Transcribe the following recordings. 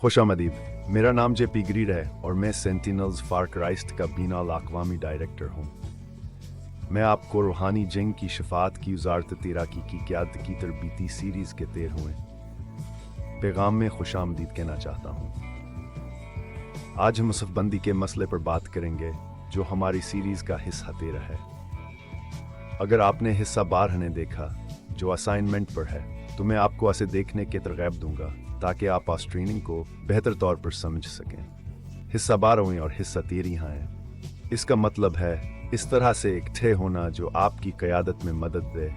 खुश आमदीद। मेरा नाम जे पी ग्रीड है और मैं सेंटिनल्स फार क्राइस्ट का बीना अक़वामी डायरेक्टर हूँ। मैं आपको रूहानी जंग की शफात की वजारत तैराकी की क़यादत की तरबीती सीरीज़ के 13वें पैगाम में खुश आमदीद कहना चाहता हूँ। आज हम मुसफ़बंदी के मसले पर बात करेंगे जो हमारी सीरीज़ का हिस्सा 13 है। अगर आपने हिस्सा 12 ने देखा जो असाइनमेंट पर है तो मैं आपको इसे देखने के तरग़ीब दूंगा ताकि आप इस ट्रेनिंग को बेहतर तौर पर समझ सकें। हिस्सा 12वें और हिस्सा 13 है। इसका मतलब है इस तरह से इकट्ठे होना जो आपकी क़यादत में मदद दे,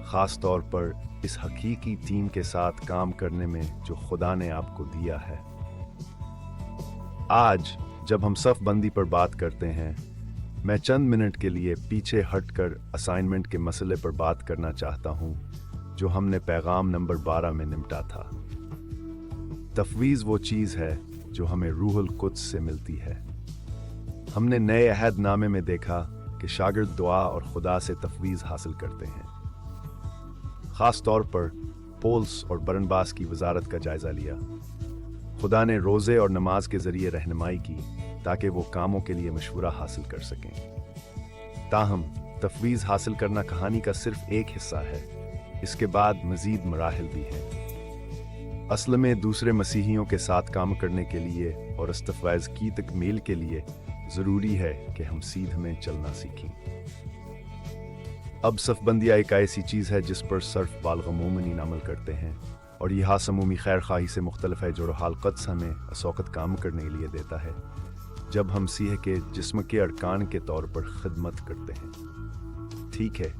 ख़ास तौर पर इस हकीकी टीम के साथ काम करने में जो खुदा ने आपको दिया है। आज जब हम सफ़बंदी पर बात करते हैं, मैं चंद मिनट के लिए पीछे हटकर असाइनमेंट के मसले पर बात करना चाहता हूं जो हमने पैगाम नंबर 12 में निपटा था। तफवीज़ वो चीज़ है जो हमें रूहुल कुद्स से मिलती है। हमने नए अहदनामे में देखा कि शागिर्द दुआ और खुदा से तफवीज़ हासिल करते हैं। ख़ास तौर पर पोल्स और बरनबास की वजारत का जायज़ा लिया। खुदा ने रोज़े और नमाज के ज़रिए रहनुमाई की ताकि वो कामों के लिए मशवरा हासिल कर सकें। ताहम तफवीज़ हासिल करना कहानी का सिर्फ एक हिस्सा है। इसके बाद मज़ीद मराहिल भी हैं। असल में दूसरे मसीहियों के साथ काम करने के लिए और इस तफवीज़ की तकमील के लिए ज़रूरी है कि हम सीध में चलना सीखें। अब सफ़बंदियाँ एक ऐसी चीज़ है जिस पर सर्फ बालग़ मोमिनीन अमल करते हैं और यह समूमी खैर खाही से मुख्तलिफ है जो रूहुल कुद्स हमें इस वक़्त काम करने के लिए देता है जब हम मसीह के जिस्म के अरकान के तौर पर खिदमत करते हैं। ठीक है,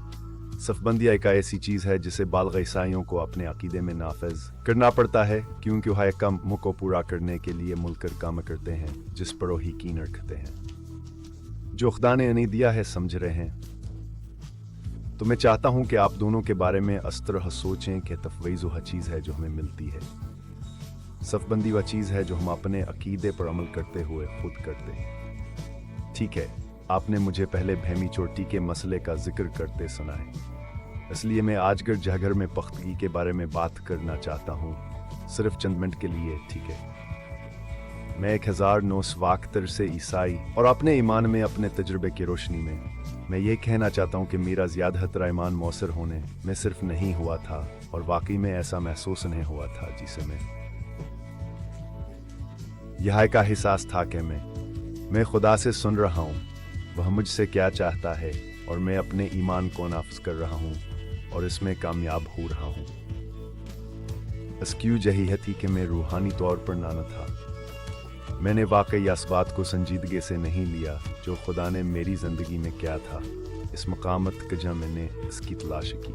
सफ़बंदियाँ एक ऐसी चीज़ है जिसे बालग़ ईसाइयों को अपने अक़ीदे में नाफिज करना पड़ता है क्योंकि वह एक काम को पूरा करने के लिए मुलकर काम करते हैं जिस पर वो यकीन रखते हैं। जो खुदा ने इन्हें दिया है समझ रहे हैं। तो मैं चाहता हूं कि आप दोनों के बारे में इस तरह सोचें कि तफवीज़ वह चीज़ है जो हमें मिलती है। सफ़बंदी वह चीज़ है जो हम अपने अक़ीदे पर अमल करते हुए खुद करते हैं। ठीक है, आपने मुझे पहले बहमी चोटी के मसले का जिक्र करते सुना है, इसलिए मैं आजगर जहगर में पख्तगी के बारे में बात करना चाहता हूँ सिर्फ चंद मिनट के लिए। ठीक है, मैं 1972 से ईसाई और अपने ईमान में अपने तजुर्बे की रोशनी में मैं ये कहना चाहता हूँ कि मेरा ज़्यादातर ईमान मौसर होने में सिर्फ नहीं हुआ था और वाकई में ऐसा महसूस नहीं हुआ था जिसे मैं यह का एहसास था कि मैं खुदा से सुन रहा हूँ, वह मुझसे क्या चाहता है और मैं अपने ईमान को नाफिज कर रहा हूँ और इसमें कामयाब हो रहा हूँ। इसकी वजह थी कि मैं रूहानी तौर पर नाना था। मैंने वाकई इस बात को संजीदगी से नहीं लिया जो खुदा ने मेरी ज़िंदगी में किया था। इस मकामत के जब मैंने इसकी तलाश की,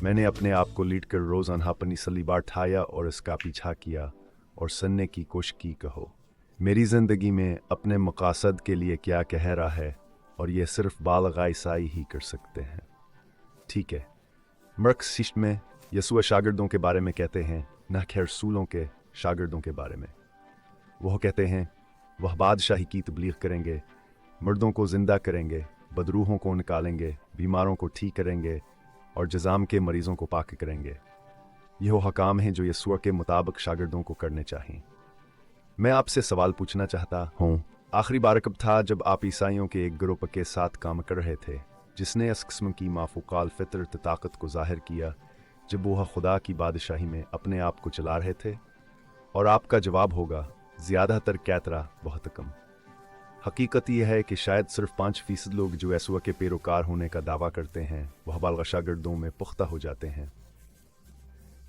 मैंने अपने आप को लीड कर रोज़ाना अपनी सलीबा उठाया और इसका पीछा किया और सुनने की कोशिश की। कहो मेरी ज़िंदगी में अपने मकासद के लिए क्या कह रहा है और यह सिर्फ बालग़ ईसाई ही कर सकते हैं। ठीक है, मरक्सिस्ट में यसुआ शागिर्दों के बारे में कहते हैं, न कि रसूलों के शागिर्दों के बारे में। वह कहते हैं वह बादशाही की तबलीग करेंगे, मर्दों को ज़िंदा करेंगे, बदरूहों को निकालेंगे, बीमारों को ठीक करेंगे और जज़ाम के मरीज़ों को पाक करेंगे। यह हकाम हैं जो यसुआ के मुताबिक शागिर्दों को करने चाहिए। मैं आपसे सवाल पूछना चाहता हूँ, आखिरी बार कब था जब आप ईसाइयों के एक ग्रुप के साथ काम कर रहे थे जिसने इस किस्म की माफूकाल फितरत ताकत को जाहिर किया जब वह खुदा की बादशाही में अपने आप को चला रहे थे? और आपका जवाब होगा ज़्यादातर कैतरा बहुत कम। हकीकत यह है कि शायद सिर्फ 5% लोग जो यसुआ के पैरोकार होने का दावा करते हैं वह बालग़ शागिर्दों में पुख्ता हो जाते हैं।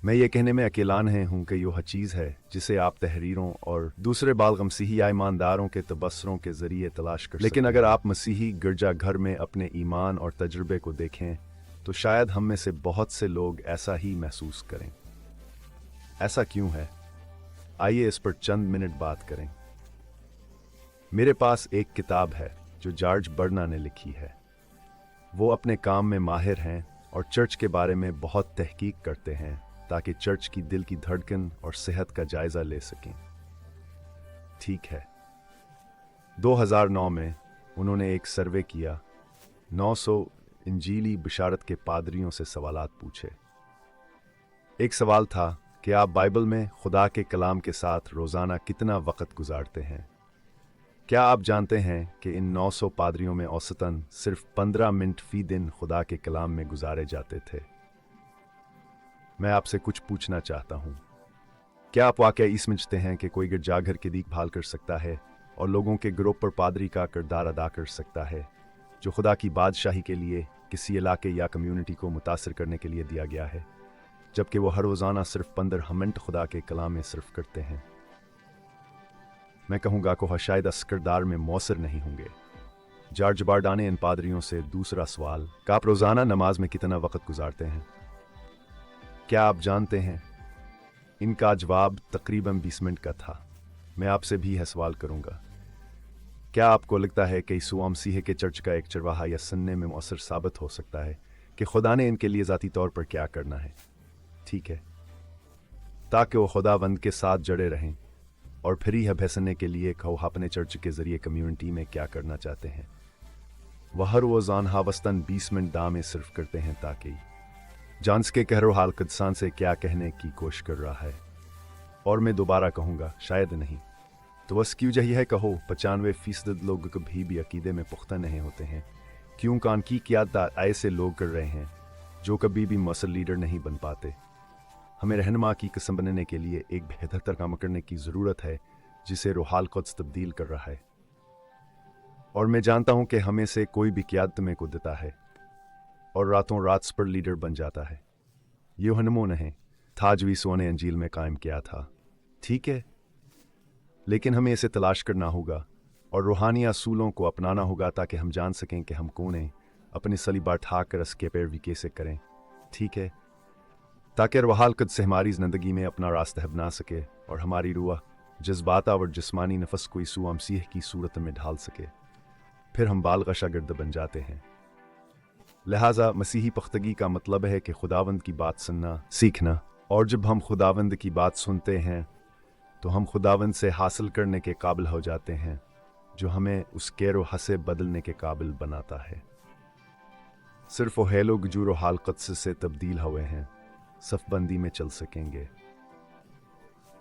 मैं ये कहने में अकेला नहीं हूँ कि यह चीज़ है जिसे आप तहरीरों और दूसरे बालग़ मसीही ईमानदारों के तबसरों के ज़रिए तलाश कर। लेकिन अगर आप मसीही गिरजा घर में अपने ईमान और तजुर्बे को देखें तो शायद हम में से बहुत से लोग ऐसा ही महसूस करें। ऐसा क्यों है? आइए इस पर चंद मिनट बात करें। मेरे पास एक किताब है जो जॉर्ज बर्ना ने लिखी है। वो अपने काम में माहिर हैं और चर्च के बारे में बहुत तहकीक करते हैं ताकि चर्च की दिल की धड़कन और सेहत का जायजा ले सकें। ठीक है, 2009 में उन्होंने एक सर्वे किया। 900 इंजीली बिशारत के पादरियों से सवालात पूछे। एक सवाल था कि आप बाइबल में खुदा के कलाम के साथ रोज़ाना कितना वक्त गुजारते हैं? क्या आप जानते हैं कि इन 900 पादरियों में औसतन सिर्फ 15 मिनट फी दिन खुदा के कलाम में गुजारे जाते थे? मैं आपसे कुछ पूछना चाहता हूँ। क्या आप वाकई समझते हैं कि कोई गिरजाघर की देखभाल कर सकता है और लोगों के ग्रुप पर पादरी का किरदार अदा कर सकता है, जो खुदा की बादशाही के लिए किसी इलाके या कम्युनिटी को मुतासर करने के लिए दिया गया है, जबकि वो हर रोज़ाना सिर्फ 15 मिनट खुदा के कलाम में सिर्फ करते हैं? मैं कहूँगा कि शायद इस किरदार में मौसर नहीं होंगे। जॉर्ज बार्डा ने इन पादरियों से दूसरा सवाल, क्या आप रोज़ाना नमाज में कितना वक्त गुजारते हैं? क्या आप जानते हैं? इनका जवाब तकरीबन 20 मिनट का था। मैं आपसे भी यह सवाल करूंगा, क्या आपको लगता है कि यीशु मसीह के चर्च का एक चरवाहा या सुनने में मौसर साबित हो सकता है कि खुदा ने इनके लिए ज़ाती तौर पर क्या करना है? ठीक है, ताकि वो खुदावंद के साथ जड़े रहें और फिर यह फैसलने के लिए कि वो अपने चर्च के ज़रिए कम्युनिटी में क्या करना चाहते हैं। वह हर रोज़ाना वस्तन 20 मिनट दामे सिर्फ करते हैं ताकि जान सके कि हर हाल कदसान से क्या कहने की कोशिश कर रहा है। और मैं दोबारा कहूँगा, शायद नहीं तो बस क्यों यही है कहो 95% लोग कभी भी अकीदे में पुख्ता नहीं होते हैं, क्योंकि क्या ऐसे लोग कर रहे हैं जो कभी भी मसल लीडर नहीं बन पाते। हमें रहनुमा की किस्म बनने के लिए एक बेहतर काम करने की ज़रूरत है जिसे रूहाल कुद्स तब्दील कर रहा है। और मैं जानता हूं कि हमें से कोई भी क़यादत में को देता है और रातों रात पर लीडर बन जाता है। यूहन्ना ने था जो यीशु ने अंजील में कायम किया था, ठीक है, लेकिन हमें इसे तलाश करना होगा और रूहानी असूलों को अपनाना होगा ताकि हम जान सकें कि हम कौन हैं, अपनी सलीबा ठाकर इसके पैरवी कैसे करें, ठीक है, ताकि रूहाल कुद्स से हमारी ज़िंदगी में अपना रास्ता बना सके और हमारी रूह जज्बात और जिस्मानी नफस को यीशु मसीह की सूरत में ढाल सके। फिर हम बालगा शागिर्द बन जाते हैं। लिहाजा मसीही पुख्तगी का मतलब है कि खुदावंद की बात सुनना सीखना, और जब हम खुदावंद की बात सुनते हैं तो हम खुदावंद से हासिल करने के काबिल हो जाते हैं, जो हमें उस कैरो हसे बदलने के काबिल बनाता है। सिर्फ वो है लोग जो रूहाल कुद्स से तब्दील हुए हैं सफ़बंदी में चल सकेंगे,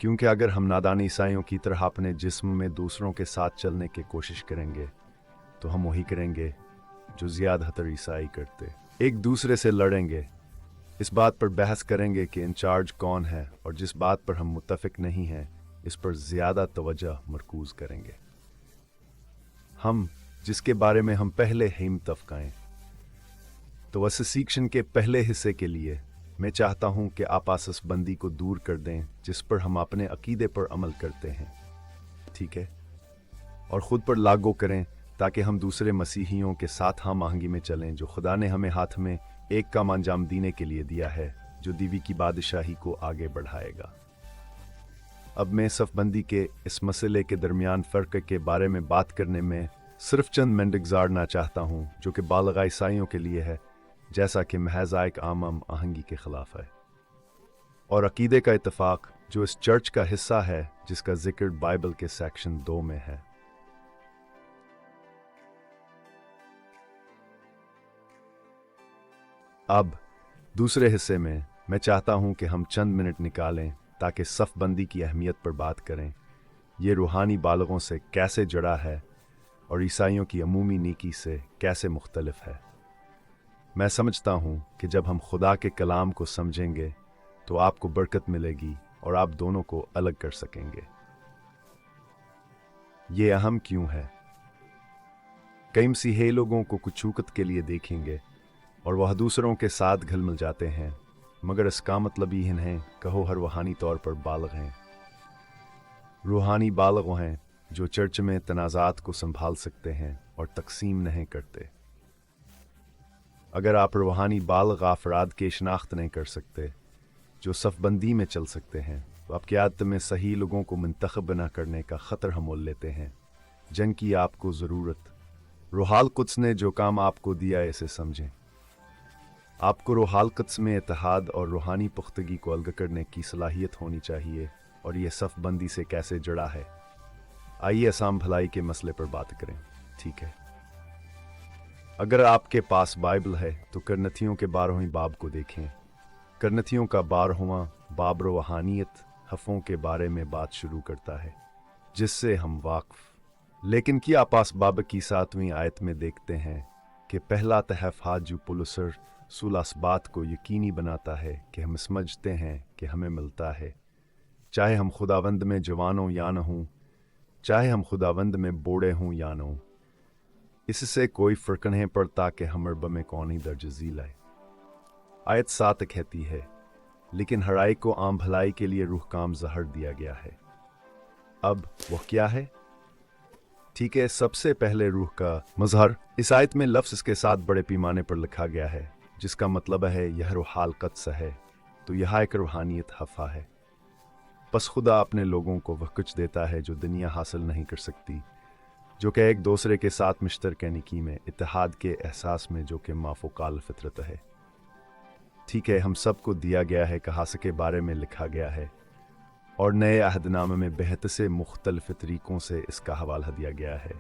क्योंकि अगर हम नादान ईसाइयों की तरह अपने जिस्म में दूसरों के साथ चलने की कोशिश करेंगे तो हम वही करेंगे जो ज़्यादातर ईसाई करते, एक दूसरे से लड़ेंगे, इस बात पर बहस करेंगे कि इंचार्ज कौन है, और जिस बात पर हम मुत्तफिक नहीं हैं इस पर ज़्यादा तवज्जो मरकूज़ करेंगे। हम जिसके बारे में हम पहले ही मुत्तफ़क़। तो इस सीक्शन के पहले हिस्से के लिए मैं चाहता हूं कि आप आसबंदी को दूर कर दें जिस पर हम अपने अकीदे पर अमल करते हैं, ठीक है, और ख़ुद पर लागू करें ताकि हम दूसरे मसीहियों के साथ हम आहंगी में चलें जो खुदा ने हमें हाथ में एक काम अंजाम देने के लिए दिया है जो दीवी की बादशाही को आगे बढ़ाएगा। अब मैं सफ़बंदी के इस मसले के दरमियान फ़र्क के बारे में बात करने में सिर्फ चंद मिनट गुजारना चाहता हूँ, जो कि बालगा ईसाइयों के लिए है, जैसा कि महज एक आम आहंगी के खिलाफ है, और अकीदे का इत्तेफाक जो इस चर्च का हिस्सा है जिसका जिक्र बाइबल के सेक्शन 2 में है। अब दूसरे हिस्से में मैं चाहता हूं कि हम चंद मिनट निकालें ताकि सफ़बंदी की अहमियत पर बात करें, ये रूहानी बालगों से कैसे जुड़ा है और ईसाइयों की अमूमी नीकी से कैसे मुख्तलिफ है। मैं समझता हूं कि जब हम खुदा के कलाम को समझेंगे तो आपको बरकत मिलेगी और आप दोनों को अलग कर सकेंगे। ये अहम क्यों है? कई मसीही लोगों को कुछ वक़्त के लिए देखेंगे और वह दूसरों के साथ घुल मिल जाते हैं, मगर इसका मतलब ही है कहो हर रूहानी तौर पर बालग हैं। रूहानी बालग हैं जो चर्च में तनाज़ात को संभाल सकते हैं और तकसीम नहीं करते। अगर आप रूहानी बालग अफराद की शनाख्त नहीं कर सकते जो सफ़बंदी में चल सकते हैं, तो आप क़यादत में सही लोगों को मुंतखब बना करने का ख़तर हम मोल लेते हैं, जिनकी आपको ज़रूरत। रूहाल कुद्स ने जो काम आपको दिया है इसे समझें। आपको रूहाल कुद्स में इत्तेहाद और रूहानी पुख्तगी को अलग करने की सलाहियत होनी चाहिए, और यह सफ़बंदी से कैसे जुड़ा है। आइए आसाम भलाई के मसले पर बात करें, ठीक है। अगर आपके पास बाइबल है तो करनथियों के 12वें बाब को देखें। करनथियों का 12वां बाब रूहानियत हफ़ों के बारे में बात शुरू करता है जिससे हम वाक़फ़। लेकिन क्या पास बाब की 7वीं आयत में देखते हैं कि पहला तहफ़ जो पुलसर सुलास बात को यकीनी बनाता है कि हम समझते हैं कि हमें मिलता है, चाहे हम खुदावंद में जवान हों या न हों, चाहे हम खुदावंद में बूढ़े हों या न हों, इससे कोई फ़र्क नहीं पड़ता कि हम रब में कौन ही दर्ज झील है। आयत 7 कहती है, लेकिन हराई को आम भलाई के लिए रूह काम जहर दिया गया है। अब वह क्या है? ठीक है, सबसे पहले रूह का मजहर इस आयत में लफ्ज़ इसके साथ बड़े पैमाने पर लिखा गया है, जिसका मतलब है यह रूहाल कद्स है, तो यह एक रूहानियत हफ़ा है। बस खुदा अपने लोगों को वह कुछ देता है जो दुनिया हासिल नहीं कर सकती, जो कि एक दूसरे के साथ मुश्तरकानिकी में, इत्तेहाद के एहसास में, जो कि माफ़ोकाल फितरत है। ठीक है, हम सबको दिया गया है कहास के बारे में लिखा गया है, और नए अहदनामे में बेहद से मुख्तलिफ तरीक़ों से इसका हवाला दिया गया है।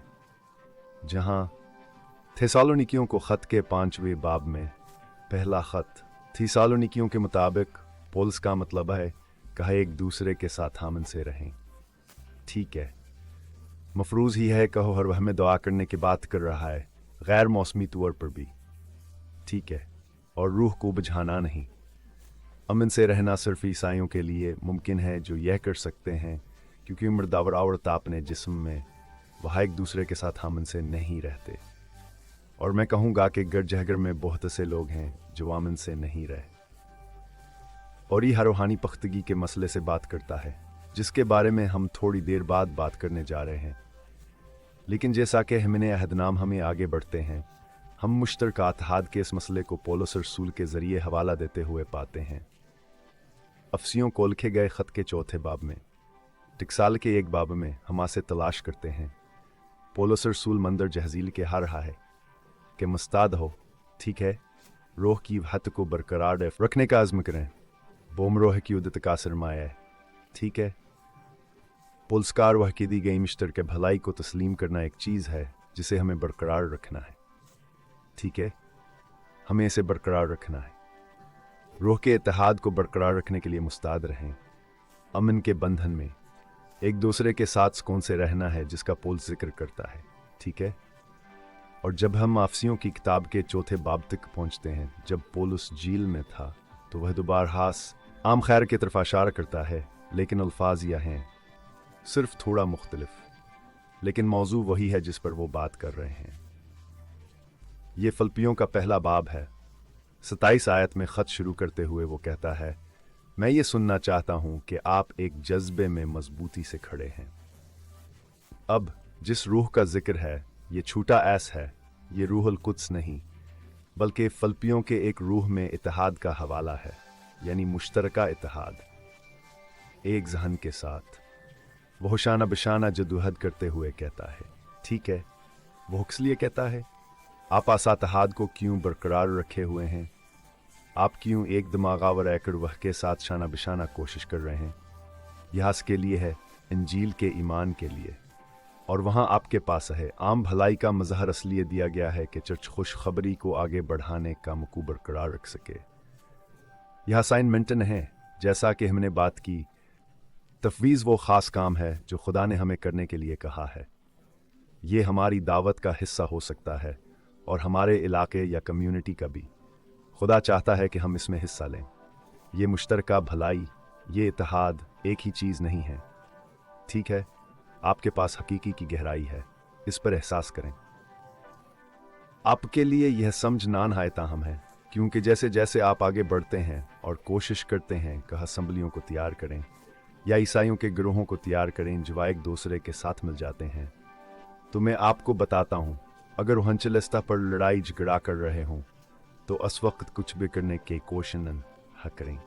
जहाँ थेसालोनिकियों को ख़त के 5वें बाब में पहला ख़त थेसालोनिकियों के मुताबिक पौलुस का मतलब है कहा एक दूसरे के साथ हामन से रहें। ठीक है, मफरूज़ ही है कहो हर वह में दुआ करने की बात कर रहा है, गैर मौसमी तौर पर भी। ठीक है, और रूह को बुझाना नहीं। अमन से रहना सिर्फ ईसाइयों के लिए मुमकिन है जो यह कर सकते हैं, क्योंकि मर्दावर औरत अपने जिस्म में वह एक दूसरे के साथ हामन से नहीं रहते। और मैं कहूँगा कि गिरजाघर में बहुत से लोग हैं जो अमन से नहीं रहे। और यह रूहानी पख्तगी के मसले से बात करता है, जिसके बारे में हम थोड़ी देर बाद बात करने जा रहे हैं। लेकिन जैसा कि हमने अहदनाम हमें आगे बढ़ते हैं, हम मुश्तरका इत्तेहाद के इस मसले को पौलुस रसूल के ज़रिए हवाला देते हुए पाते हैं। अफसियों को लिखे गए ख़त के 4थे बाब में, टिकसाल के 1 बाब में हम से तलाश करते हैं। पौलुस रसूल मंदर जहजील के हा रहा है कि मुस्ताद हो, ठीक है, रोह की हत को बरकरार रखने का आज़म करें, बोम रोह की उदत का सरमाया है। ठीक है, पुलस्कार वह की दी गई मिश्तर के भलाई को तस्लीम करना एक चीज़ है जिसे हमें बरकरार रखना है। ठीक है, हमें इसे बरकरार रखना है। रूह के इत्तेहाद को बरकरार रखने के लिए मुस्ताद रहें, अमन के बंधन में एक दूसरे के साथ सुकून से रहना है, जिसका पौलुस जिक्र करता है। ठीक है, और जब हम आफसियों की किताब के 4थे बाब तक पहुंचते हैं, जब पौलुस जेल में था, तो वह दोबारा आम खैर की तरफ इशारा करता है, लेकिन अल्फाज यह हैं सिर्फ थोड़ा मुख्तलिफ, लेकिन मौजू वही है जिस पर वो बात कर रहे हैं। ये फिलिप्पियों का पहला बाब है। 27 आयत में ख़त शुरू करते हुए वो कहता है, मैं ये सुनना चाहता हूँ कि आप एक जज्बे में मजबूती से खड़े हैं। अब जिस रूह का जिक्र है, ये छूटा ऐस है, ये रूहुल कुद्स नहीं, बल्कि फिलिप्पियों के एक रूह में इत्तेहाद का हवाला है, यानी मुश्तरका इत्तेहाद, एक जहन के साथ। वह शाना बशाना जदोजहद करते हुए कहता है। ठीक है, वो इसलिए कहता है, आप आसा इत्तेहाद को क्यों बरकरार रखे हुए हैं? आप क्यों एक दिमागावर एकड़ वह के साथ शाना बशाना कोशिश कर रहे हैं? यह इसके लिए है, इंजील के ईमान के लिए। और वहाँ आपके पास है आम भलाई का मजहर इसलिए दिया गया है कि चर्च खुशखबरी को आगे बढ़ाने का मकू बरकरार रख सके। यह असाइनमेंटन है, जैसा कि हमने बात की। तफवीज़ वो ख़ास काम है जो खुदा ने हमें करने के लिए कहा है। ये हमारी दावत का हिस्सा हो सकता है और हमारे इलाके या कम्युनिटी का भी। खुदा चाहता है कि हम इसमें हिस्सा लें। ये मुश्तरका भलाई, ये इत्तेहाद एक ही चीज़ नहीं है। ठीक है, आपके पास हकीकी की गहराई है, इस पर एहसास करें। आपके लिए यह समझ नहायत अहम है, क्योंकि जैसे जैसे आप आगे बढ़ते हैं और कोशिश करते हैं कि असम्बलियों को तैयार करें या ईसाइयों के गिरोहों को तैयार करें जो एक दूसरे के साथ मिल जाते हैं, तो मैं आपको बताता हूँ, अगर वह हंचलस्ता पर लड़ाई झगड़ा कर रहे हों तो उस वक्त कुछ भी करने के कोशिश करें।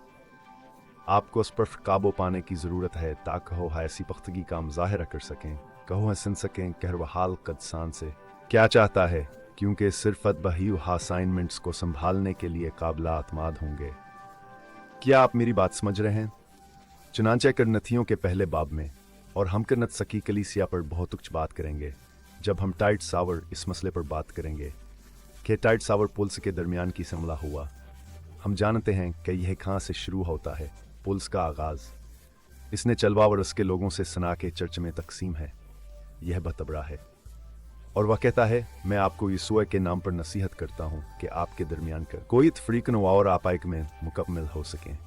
आपको उस पर काबू पाने की ज़रूरत है ताकि हो ऐसी पख्तगी का मुजाहरा कर सकें, कहो सुन सकें कहर वहाल कदसान से क्या चाहता है, क्योंकि सिर्फ बही असाइनमेंट्स को संभालने के लिए काबिल अतमाद होंगे। क्या आप मेरी बात समझ रहे हैं? चुनांचे करनथियों के पहले बाब में, और हम करनत सकी कलीसिया पर बहुत कुछ बात करेंगे जब हम टाइट सावर इस मसले पर बात करेंगे कि टाइट सावर पुल्स के दरमियान की हमला हुआ। हम जानते हैं कि यह कहाँ से शुरू होता है, पुल्स का आगाज। इसने चलवा और उसके लोगों से सना के चर्च में तकसीम है। यह बतबरा है और वह कहता है, मैं आपको यीशु के नाम पर नसीहत करता हूँ कि आपके दरमियान कर कोई तफरीक न और आपाइक में मुकम्मल हो सकें।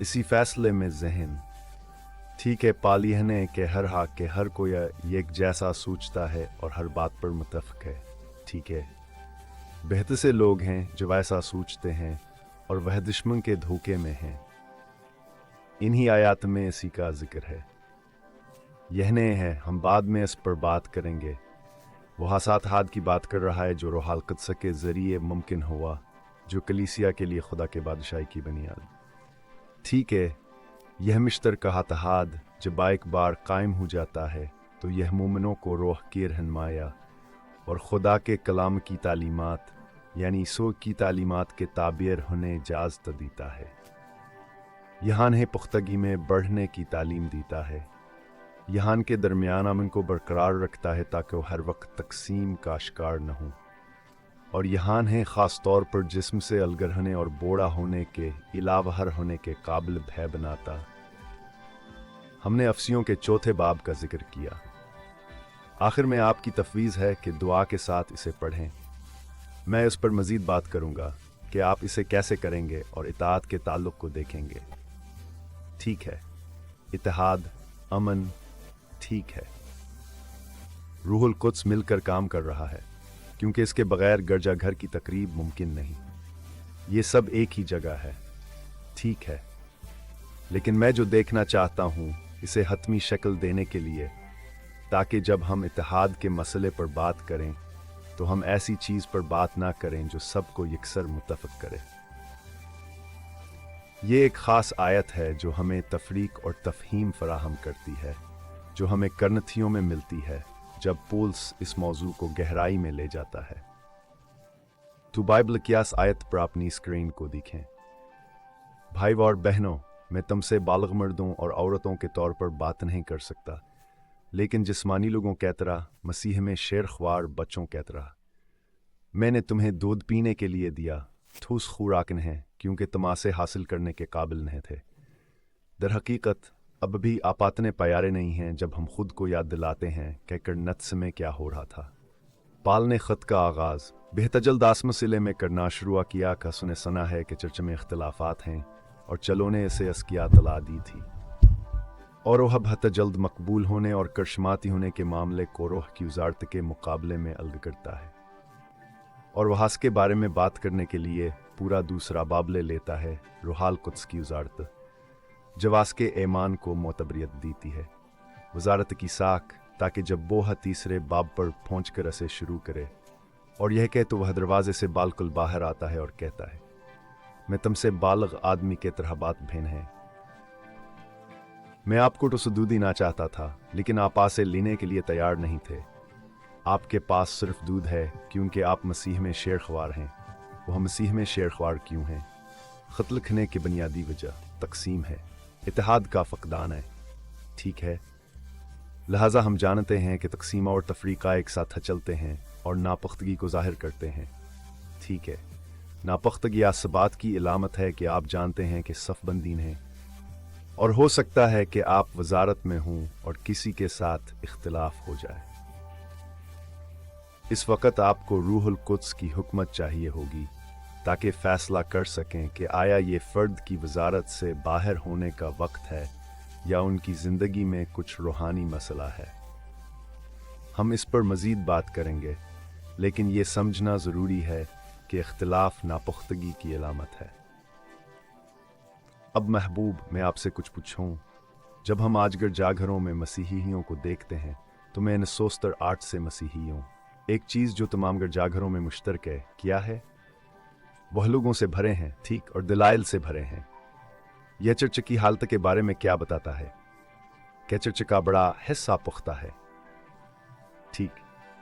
इसी फैसले में जहन ठीक है पालिहने के हर हाक के हर कोई एक जैसा सोचता है और हर बात पर मुतफक है। ठीक है, बेहतर से लोग हैं जो वैसा सोचते हैं और वह दुश्मन के धोखे में हैं। इन्हीं आयात में इसी का जिक्र है। यह नहीं है, हम बाद में इस पर बात करेंगे। वो हसात हाद की बात कर रहा है जो रोहाल कुद्स के जरिए मुमकिन हुआ, जो कलीसिया के लिए खुदा के बादशाही की बुनियाद। ठीक है, यह मुश्तरका इत्तेहाद जब एक बार कायम हो जाता है तो यह मोमिनों को रूह की रहनुमाया और खुदा के कलाम की तालीमात यानी ईसो की तालीमात के ताबीर होने इजाज़त देता है। यहाँ है पुख्तगी में बढ़ने की तालीम देता है। यहाँ के दरमियान अमन को बरकरार रखता है ताकि वह हर वक्त तकसीम का शिकार न हो। और यहाँ है ख़ास तौर पर जिस्म से अलगर होने और बोड़ा होने के इलावहर होने के काबिल भय बनाता। हमने अफसियों के चौथे बाब का जिक्र किया। आखिर में आपकी तफवीज़ है कि दुआ के साथ इसे पढ़ें। मैं इस पर मज़ीद बात करूँगा कि आप इसे कैसे करेंगे और इताअत के ताल्लुक़ को देखेंगे। ठीक है, इत्तेहाद, अमन, ठीक है। रूहुल कुद्स मिलकर काम कर रहा है क्योंकि इसके बगैर गिरजा घर की तकरीब मुमकिन नहीं। ये सब एक ही जगह है, ठीक है। लेकिन मैं जो देखना चाहता हूँ इसे हतमी शक्ल देने के लिए, ताकि जब हम इत्तेहाद के मसले पर बात करें तो हम ऐसी चीज़ पर बात ना करें जो सबको यकसर मुत्तफ़क़ करे। ये एक ख़ास आयत है जो हमें तफरीक और तफहीम फराहम करती है, जो हमें करनथियों में मिलती है जब पौलुस इस मौजू को गहराई में ले जाता है। तो बाइबल की इस आयत पर अपनी स्क्रीन को देखें। भाई और बहनों, मैं तुमसे बालिग मर्दों और औरतों के तौर पर बात नहीं कर सकता, लेकिन जिस्मानी लोगों की तरह मसीह में शेरख्वार बच्चों की तरह। मैंने तुम्हें दूध पीने के लिए दिया, ठोस खुराक नहीं, क्योंकि तमाशे हासिल करने के काबिल नहीं थे। दर हकीकत अब भी आप इतने प्यारे नहीं हैं जब हम खुद को याद दिलाते हैं कि करनत्स में क्या हो रहा था। पाल ने ख़त का आगाज़ बेहतजल दास मसले में करना शुरू किया का सुने सुना है कि चर्च में इख्तलाफात हैं और चलो ने इसे अस्किया तला दी थी और वह बहुत जल्द मकबूल होने और करशमाती होने के मामले को रूह की वजारत के मुकाबले में अलग करता है और वह इसके बारे में बात करने के लिए पूरा दूसरा बाब ले लेता है। रूहाल कुद्स की वजारत जवास के ईमान को मोतबरियत देती है, वजारत की साख, ताकि जब वो तीसरे बाब पर पहुँच कर इसे शुरू करे और यह कहे तो वह दरवाजे से बालकुल बाहर आता है और कहता है, मैं तुमसे बालग आदमी के तरह बात भेन है। मैं आपको तो दूध देना चाहता था, लेकिन आप आसे लेने के लिए तैयार नहीं थे। आपके पास सिर्फ दूध है क्योंकि आप मसीह में शेरख्वार हैं। वह मसीह में शेरख्वार क्यों हैं? ख़त लिखने की बुनियादी वजह तकसीम है, इत्तेहाद का फ़क़दान है, ठीक है। लिहाजा हम जानते हैं कि तकसीम और तफरीक़ा एक साथ चलते हैं और नापुख्तगी को ज़ाहिर करते हैं, ठीक है। नापुख्तगी इस बात की इलामत है कि आप जानते हैं कि सफ़बंदीन हैं और हो सकता है कि आप वजारत में हों और किसी के साथ इख्तिलाफ हो जाए। इस वक्त आपको रूहुल कुद्स की हुकमत चाहिए होगी ताकि फ़ैसला कर सकें कि आया ये फ़र्द की वजारत से बाहर होने का वक्त है या उनकी ज़िंदगी में कुछ रूहानी मसला है। हम इस पर मज़ीद बात करेंगे, लेकिन ये समझना ज़रूरी है कि इख्तिलाफ नापुख्तगी की अलामत है। अब महबूब, मैं आपसे कुछ पूछूं। जब हम आज गिरजाघरों में मसीहियों को देखते हैं तो मैं 1968 से मसीहियों एक चीज़ जो तमाम गिरजाघरों में मुश्तरक है, क्या है? वह लोगों से भरे हैं, ठीक, और दलाइल से भरे हैं। यह चर्च की हालत के बारे में क्या बताता है? क्या चर्च का बड़ा हिस्सा पुख्ता है? ठीक,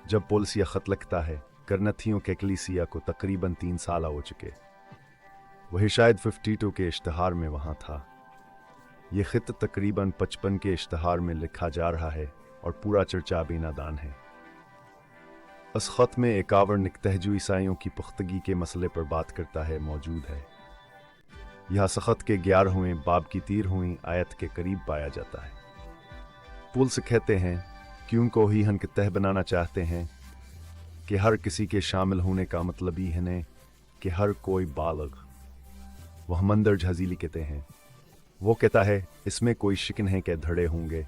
जब पौलुस यह ख़त लिखता है, करनथियों के कलीसिया को तकरीबन 3 साल हो चुके। वही शायद 52 के इश्तहार में वहाँ था। यह ख़त तकरीबन 55 के इश्तहार में लिखा जा रहा है और पूरा चर्चा अभी नादान है। इस ख़त में 51 निकतहजू ईसाइयों की पुख्तगी के मसले पर बात करता है मौजूद है। यह सख़त के 11वें बाब की 13वीं आयत के करीब पाया जाता है। पुलस कहते हैं कि उनको ही हन के तह बनाना चाहते हैं कि हर किसी के शामिल होने का मतलब ही है कि हर कोई बालग। वह मंदर झजीली कहते हैं। वो कहता है इसमें कोई शिकन है कि धड़े होंगे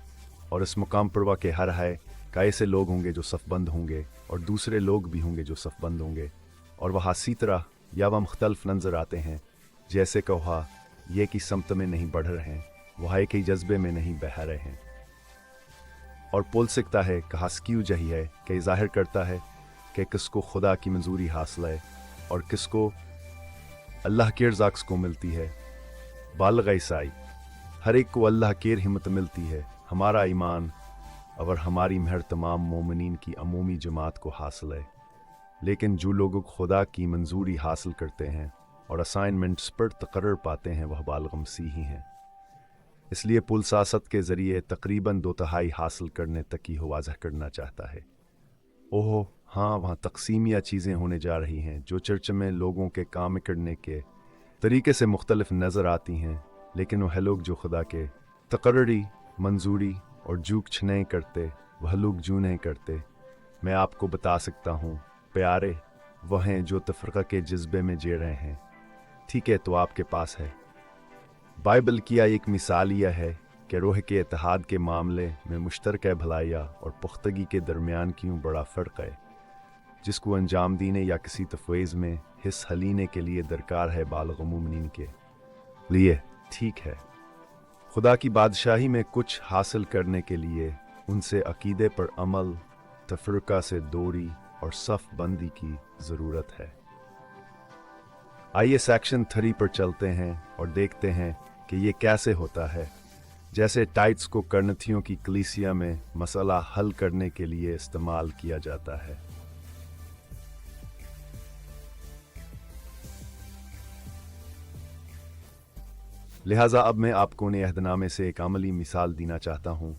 और इस मुकाम पर वह के हर है का ऐसे लोग होंगे जो सफ़बंद होंगे और दूसरे लोग भी होंगे जो सफ़बंद होंगे और वह इसी तरह या वह मुख्तलिफ नज़र आते हैं जैसे कहा ये कि समत में नहीं बढ़ रहे हैं, वह एक ही जज्बे में नहीं बह रहे हैं। और पुल सकता है कहा स्क्यू जही है कि जाहिर करता है कि किसको खुदा की मंजूरी हासिल है और किसको अल्लाह के रज़ाक़ को मिलती है। बालग ईसाई हर एक को अल्लाह की हिम्मत मिलती है। हमारा ईमान और हमारी महर तमाम मोमिनीन की अमूमी जमात को हासिल है, लेकिन जो लोग खुदा की मंजूरी हासिल करते हैं और असाइनमेंट्स पर तकर्रर पाते हैं वह बालग मसीही हैं। इसलिए पुल सासत के ज़रिए तकरीबन 2/3 हासिल करने तक की वाज़ह करना चाहता है। ओह हाँ, वहाँ तकसीमिया चीज़ें होने जा रही हैं जो चर्च में लोगों के काम करने के तरीके से मुख्तलिफ नज़र आती हैं, लेकिन वह लोग जो खुदा के तकर्ररी मंजूरी और जूक नहीं करते वह लोग जू नहीं करते। मैं आपको बता सकता हूँ प्यारे, वह हैं जो तफरक़ा के जज्बे में जी रहे हैं। ठीक है, तो आपके पास है बाइबल की एक मिसाल यह है कि रोह के इत्तेहाद के मामले में मुश्तरक भलाइया और पुख्तगी के दरमियान क्यों बड़ा फ़र्क है, जिसको अंजाम देने या किसी तफवीज़ में हिस्सा लेने के लिए दरकार है बालग मोमिनीन के लिए। ठीक है, खुदा की बादशाही में कुछ हासिल करने के लिए उनसे अकीदे पर अमल, तफरका से दूरी और सफ़ बंदी की ज़रूरत है। आइए सेक्शन 3 पर चलते हैं और देखते हैं कि ये कैसे होता है। जैसे टाइट्स को करनथियों की कलीसिया में मसला हल करने के लिए इस्तेमाल किया जाता है। लिहाजा अब मैं आपको ने अहदनामे से एक अमली मिसाल देना चाहता हूँ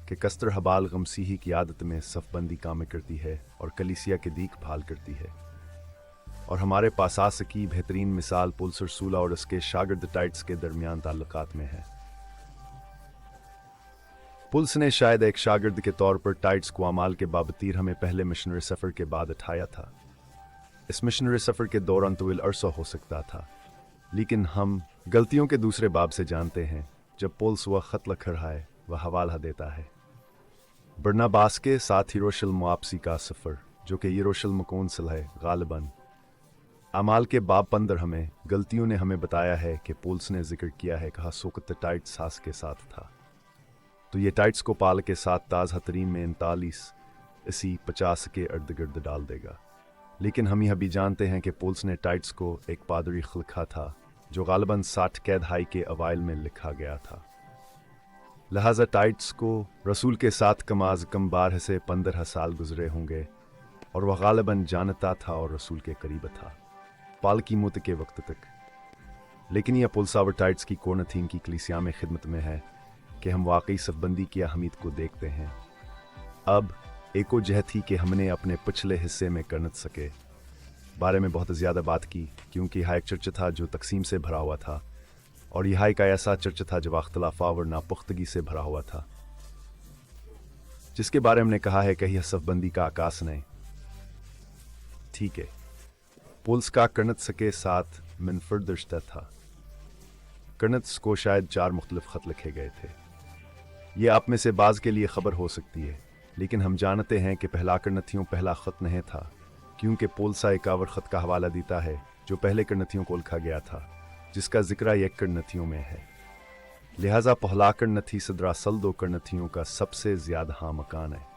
कि कस्तर हबाल गमसीही की आदत में सफ़बंदी काम करती है और कलीसिया की देखभाल करती है। और हमारे पास आस की बेहतरीन मिसाल पुल्स रसूला और उसके शागिर्द टाइट्स के दरमियान ताल्लुकात में है। पुल्स ने शायद एक शागिर्द के तौर पर टाइट्स को अमाल के बाबतीर हमें पहले मिशनरी सफ़र के बाद उठाया था। इस मिशनरी सफ़र के दौरान तवील अरसा हो सकता था, लेकिन हम गलतियों के दूसरे बाब से जानते हैं जब पुल्स वह ख़त लिख रहा है वह हवाला देता है बरनबास के साथ यरूशलेम वापसी का सफ़र, जो कि यरूशलेम कौंसिल है। गालिबन अमाल के बाब 15 हमें गलतियों ने हमें बताया है कि पुल्स ने जिक्र किया है कहा सोकत टाइट्स सास के साथ था, तो ये टाइट्स को पाल के साथ ताज़ा तरीन में 39 इसी 50 के अर्द गिर्द डाल देगा। लेकिन हम यह भी जानते हैं कि पुल्स ने टाइट्स को एक पादरी लिखा था जो गालिबन 60 के दहाई के अवाइल में लिखा गया था। लिहाजा टाइट्स को रसूल के साथ कम अज़ कम 12 से 15 साल गुजरे होंगे और वह गालिबन जानता था और रसूल के करीब था पाल की मौत के वक्त तक। लेकिन यह पुलसावर टाइट्स की कोर्नथीन की कलीसिया में खिदमत में है कि हम वाकई सफ़बंदी की अहमियत को देखते हैं। अब एको जह थी कि हमने अपने पिछले हिस्से में करनत सके बारे में बहुत ज़्यादा बात की, क्योंकि यह एक चर्च था जो तकसीम से भरा हुआ था और यह एक ऐसा चर्च था जो अख्तलाफा और नापुख्तगी से भरा हुआ था, जिसके बारे में हमने कहा है कि यह सफ़बंदी का आकाश नहीं। ठीक है, पुल्स का करनत के साथ मनफर्द रिश्ता था। करनत को शायद 4 मुख्तलिफ ख़त लिखे गए थे। ये आप में से बाज़ के लिए ख़बर हो सकती है, लेकिन हम जानते हैं कि पहला करनथियों पहला ख़त नहीं था, क्योंकि पुलसा एक और ख़त का हवाला देता है जो पहले करनथियों को लिखा गया था, जिसका जिक्र एक करनथियों में है। लिहाजा पहला करनथी सदरा सल 2 करनथियों का सबसे ज़्यादा हाँ मकान है।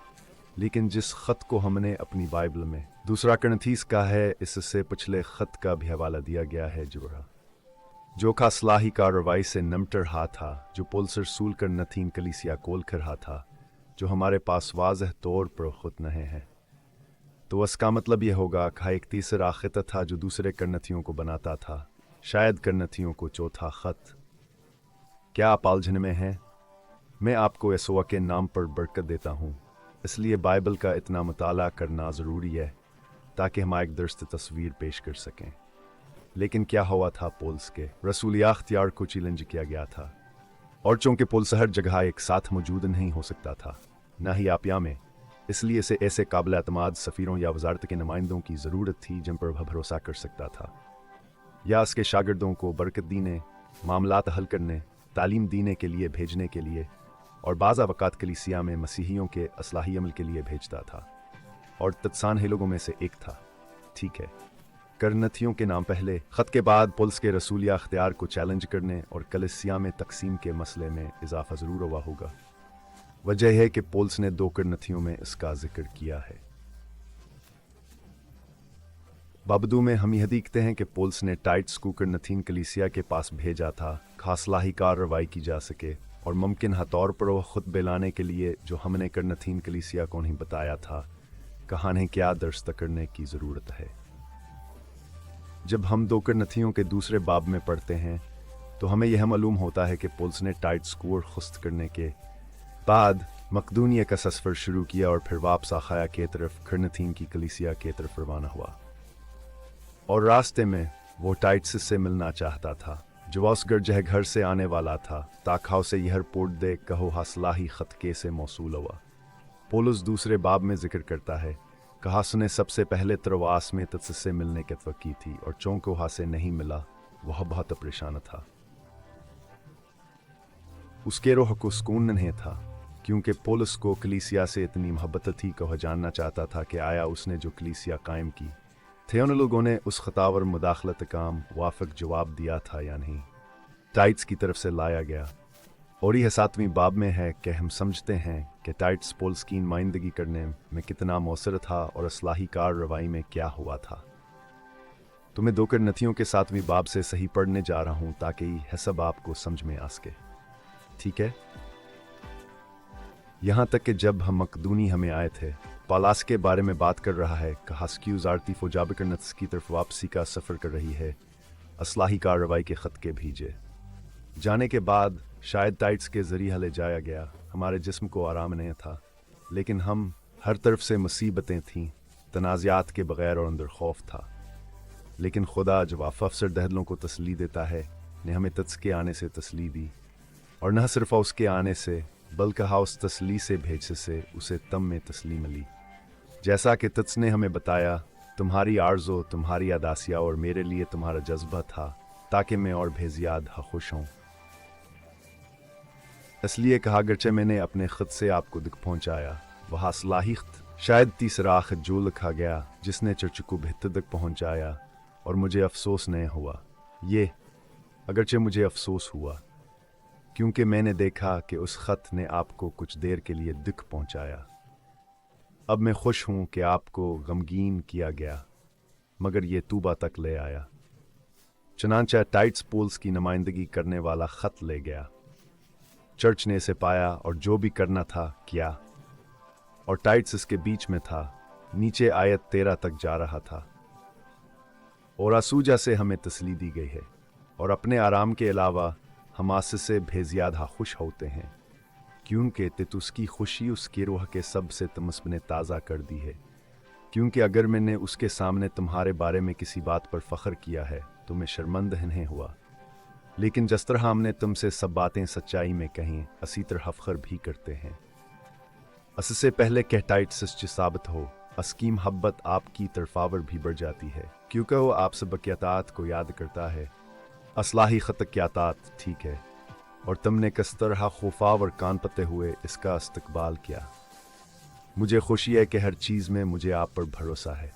लेकिन जिस ख़त को हमने अपनी बाइबल में दूसरा करनथीस का है, इससे पिछले ख़त का भी हवाला दिया गया है जो का सलाही कार्रवाई से नमट रहा था, जो पुल्स रसूल करनथीन कलीसिया कोल कर रहा था, जो हमारे पास वाज़ह तौर पर खुद नहीं है। तो इसका मतलब यह होगा कि एक तीसरा ख़त था जो दूसरे करनथियों को बनाता था, शायद करनथियों को चौथा ख़त। क्या आप आलझन में हैं? मैं आपको यहोवा के नाम पर बरकत देता हूँ। इसलिए बाइबल का इतना मुताला करना ज़रूरी है ताकि हम एक दुरुस्त तस्वीर पेश कर सकें। लेकिन क्या हुआ था, पोल्स के रसूलिया अख्तियार को चैलेंज किया गया था, और चूंकि पोल्स हर जगह एक साथ मौजूद नहीं हो सकता था, न ही आपिया में, इसलिए इसे ऐसे काबिल एतमाद सफ़ीरों या वजारत के नुमाइंदों की ज़रूरत थी जिन पर वह भरोसा कर सकता था, या उसके शागिर्दों को बरकत देने, मामलात हल करने, तालीम देने के लिए भेजने के लिए, और बाज़ अवकात कलीसिया में मसीहियों के असलाही अमल के लिए भेजता था, और तत्सान ही लोगों में से एक था। ठीक है, करनथियों के नाम पहले ख़त के बाद पुल्स के रसूलिया अख्तियार को चैलेंज करने और कलीसिया में तकसीम के मसले में इजाफा ज़रूर हुआ होगा। वजह है कि पोल्स ने 2 करनथियों में इसका जिक्र किया है। बाबदू में हम यह देखते हैं कि पोल्स ने टाइट्स को करनथीन कलीसिया के पास भेजा था, खासलाही कार्रवाई की जा सके, और मुमकिन है तौर पर वह खुद बेलाने के लिए जो हमने करनथीन कलीसिया को नहीं बताया था, कहानी क्या दरस्त करने की ज़रूरत है। जब हम 2 करनथियों के दूसरे बाब में पढ़ते हैं तो हमें यह मालूम होता है कि पोल्स ने टाइट्स को खुस्त करने के बाद मकदूनिया का सफ़र शुरू किया और फिर वापस आखाया की तरफ करनथीन की कलीसिया की तरफ रवाना हुआ, और रास्ते में वो टाइट्स से मिलना चाहता था जो उस गिरजे घर से आने वाला था, ताकि उसे यह रिपोर्ट दे कहो हासलाही ख़त के से मौसूल हुआ। पोलस दूसरे बाब में जिक्र करता है कहास ने सबसे पहले तरवास में तत्स से मिलने की तवक्की थी, और चौंको हासे नहीं मिला, वह बहुत परेशान था। उसके रूह को सुकून नहीं था, क्योंकि पोलस को कलीसिया से इतनी मोहब्बत थी कि वह जानना चाहता था कि आया उसने जो कलीसिया कायम की थे उन लोगों ने उस खतावर मुदाखलत काम वाफक जवाब दिया था या नहीं। टाइट्स की तरफ से लाया गया, और यह 7वीं बाब में है कि हम समझते हैं कि टाइट्स पोल्स की नुमाइंदगी करने में कितना मौसर था और असलाही कार्रवाई में क्या हुआ था। तो मैं 2 करनथियों के 7वीं बाब से सही पढ़ने जा रहा हूं ताकि यह सब आपको समझ में आ सके। ठीक है, यहां तक कि जब हम मकदूनी हमें आए थे, पौलुस के बारे में बात कर रहा है कि हस्क्यूज आरती फौजाब करनथस की तरफ वापसी का सफ़र कर रही है, असलाही कार्रवाई के ख़त के भेजे जाने के बाद शायद टाइट्स के ज़रिए ले जाया गया। हमारे जिस्म को आराम नहीं था, लेकिन हम हर तरफ से मुसीबतें थीं, तनाज़ात के बग़ैर और अंदर खौफ था। लेकिन खुदा जवाब अफसर दहलों को तसली देता है, ने हमें तत्स के आने से तसली दी, और न सिर्फ उसके आने से बल्कि उस तसली से भेज से उसे तम में तसली मिली। जैसा कि तत्स ने हमें बताया, तुम्हारी आर्ज़ो, तुम्हारी अदासिया और मेरे लिए तुम्हारा जज्बा था, ताकि मैं और भेजियाद खुश हूँ। इसलिए कहा अगरचे मैंने अपने ख़त से आपको दुख पहुँचाया, वह असलाही ख़त शायद तीसरा ख़त जो लिखा गया जिसने चर्च को बेहतर तक पहुँचाया, और मुझे अफसोस नहीं हुआ। ये अगरचे मुझे अफसोस हुआ क्योंकि मैंने देखा कि उस ख़त ने आपको कुछ देर के लिए दुख पहुँचाया। अब मैं खुश हूँ कि आपको गमगीन किया गया, मगर ये तूबा तक ले आया। चनांचा टाइट्स पोल्स की नुमाइंदगी करने वाला ख़त ले गया। चर्च ने इसे पाया और जो भी करना था किया, और टाइट्स इसके बीच में था। नीचे आयत 13 तक जा रहा था। और आसूजा से हमें तसली दी गई है, और अपने आराम के अलावा हम आस से भेजियादा खुश होते हैं, क्योंकि उसकी खुशी उसके रूह के सबसे तमस्ब ने ताज़ा कर दी है। क्योंकि अगर मैंने उसके सामने तुम्हारे बारे में किसी बात पर फ़ख्र किया है तो मैं शर्मंद नहीं हुआ, लेकिन जिस तरह हमने तुमसे सब बातें सच्चाई में कहीं, इसी तरह फ़ख्र भी करते हैं। इससे पहले कि टाइट्स सच साबित हो, असकी मोहब्बत आपकी तरफावर भी बढ़ जाती है, क्योंकि वो आप सब बकियातात को याद करता है। असलाही ख़तक्यातात ठीक है, और तुमने किस तरह खौफावर कान पते हुए इसका इस्तकबाल किया। मुझे खुशी है कि हर चीज़ में मुझे आप पर भरोसा है।